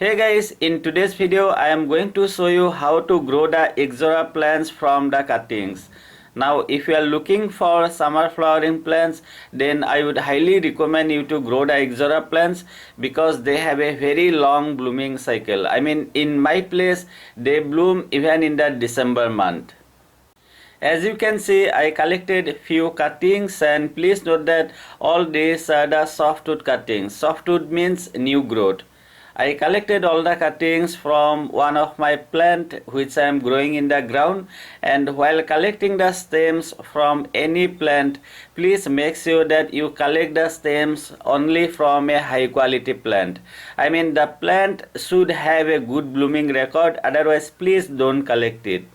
Hey guys, in today's video I am going to show you how to grow the Ixora plants from the cuttings. Now if you are looking for summer flowering plants, then I would highly recommend you to grow the Ixora plants because they have a very long blooming cycle. I mean, in my place they bloom even in the December month. As you can see, I collected few cuttings, and please note that all these are the softwood cuttings. Softwood means new growth. I collected all the cuttings from one of my plant which I am growing in the ground, and while collecting the stems from any plant, please make sure that you collect the stems only from a high quality plant. I mean, the plant should have a good blooming record, otherwise please don't collect it.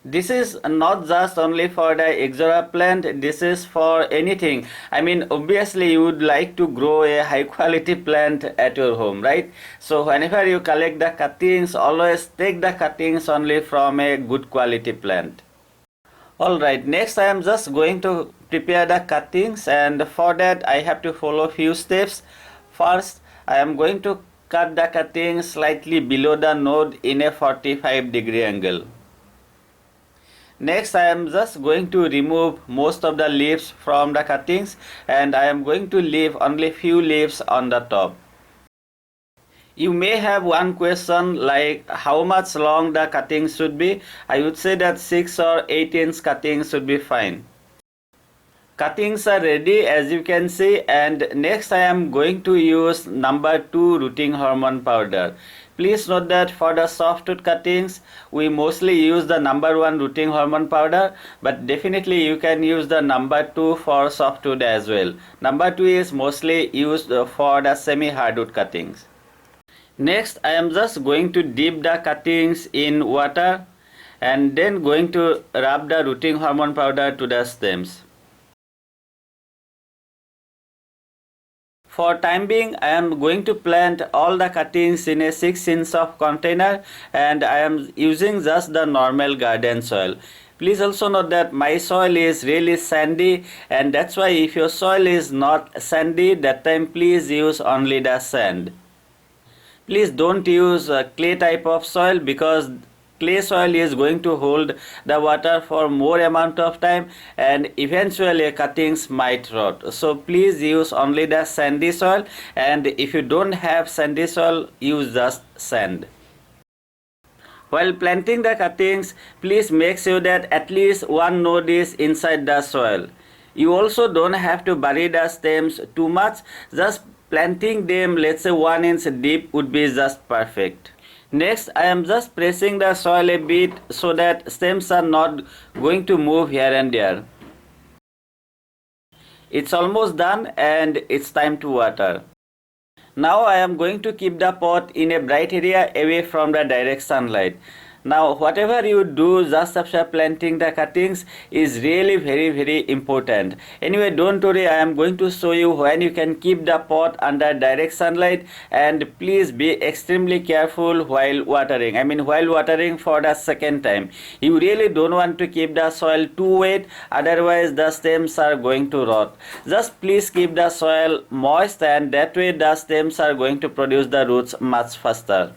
This is not just only for the Ixora plant, this is for anything. I mean, obviously you would like to grow a high quality plant at your home, right? So whenever you collect the cuttings, always take the cuttings only from a good quality plant. Alright, next I am just going to prepare the cuttings, and for that I have to follow few steps. First, I am going to cut the cuttings slightly below the node in a 45-degree angle. Next, I am just going to remove most of the leaves from the cuttings, and I am going to leave only few leaves on the top. You may have one question like how much long the cutting should be. I would say that 6 or 8 inch cutting should be fine. Cuttings are ready, as you can see, and next I am going to use number 2 rooting hormone powder. Please note that for the softwood cuttings, we mostly use the number 1 rooting hormone powder, but definitely you can use the number 2 for softwood as well. Number 2 is mostly used for the semi-hardwood cuttings. Next, I am just going to dip the cuttings in water and then going to rub the rooting hormone powder to the stems. For time being, I am going to plant all the cuttings in a 6 inch of container, and I am using just the normal garden soil. Please also note that my soil is really sandy, and that's why if your soil is not sandy, that time please use only the sand. Please don't use clay type of soil because clay soil is going to hold the water for more amount of time and eventually cuttings might rot. So please use only the sandy soil, and if you don't have sandy soil, use just sand. While planting the cuttings, please make sure that at least one node is inside the soil. You also don't have to bury the stems too much, just planting them, let's say 1 inch deep, would be just perfect. Next, I am just pressing the soil a bit so that stems are not going to move here and there. It's almost done and it's time to water. Now I am going to keep the pot in a bright area away from the direct sunlight. Now whatever you do just after planting the cuttings is really very important. Anyway, don't worry, I am going to show you when you can keep the pot under direct sunlight, and please be extremely careful while watering. I mean while watering for the second time. You really don't want to keep the soil too wet, otherwise the stems are going to rot. Just please keep the soil moist, and that way the stems are going to produce the roots much faster.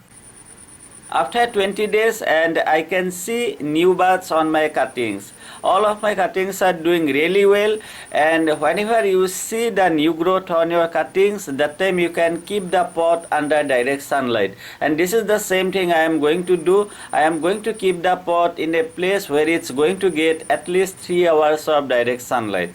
After 20 days, and I can see new buds on my cuttings. All of my cuttings are doing really well, and whenever you see the new growth on your cuttings, that time you can keep the pot under direct sunlight. And this is the same thing I am going to do. I am going to keep the pot in a place where it's going to get at least 3 hours of direct sunlight.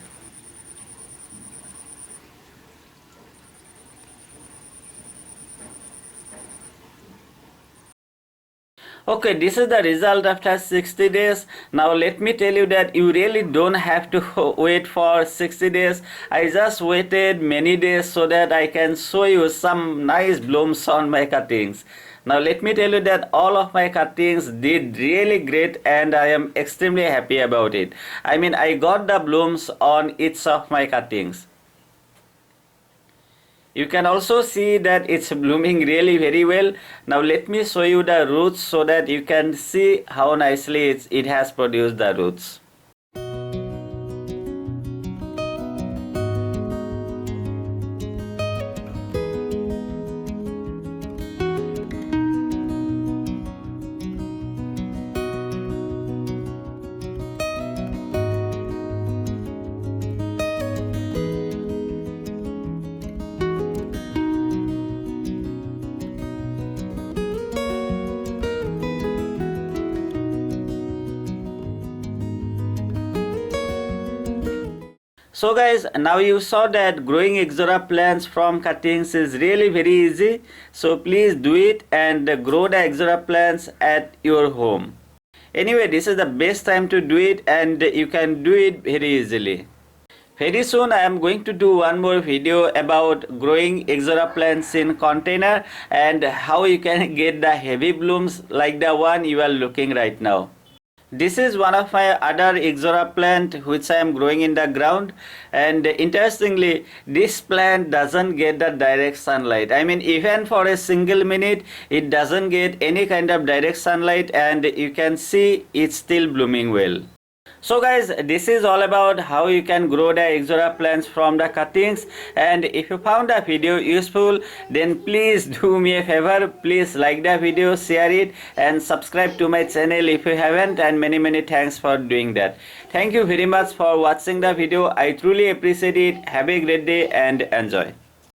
Okay, this is the result after 60 days. Now let me tell you that you really don't have to wait for 60 days. I just waited many days so that I can show you some nice blooms on my cuttings. Now let me tell you that all of my cuttings did really great, and I am extremely happy about it. I mean, I got the blooms on each of my cuttings. You can also see that it's blooming really very well. Now let me show you the roots so that you can see how nicely it has produced the roots. So guys, now you saw that growing Ixora plants from cuttings is really very easy. So please do it and grow the Ixora plants at your home. Anyway, this is the best time to do it and you can do it very easily. Very soon I am going to do one more video about growing Ixora plants in container and how you can get the heavy blooms like the one you are looking right now. This is one of my other Ixora plant which I am growing in the ground, and interestingly this plant doesn't get the direct sunlight. I mean, even for a single minute it doesn't get any kind of direct sunlight, and you can see it's still blooming well. So guys, this is all about how you can grow the Ixora plants from the cuttings, and if you found the video useful, then please do me a favor, please like the video, share it and subscribe to my channel if you haven't, and many thanks for doing that. Thank you very much for watching the video. I truly appreciate it. Have a great day and enjoy.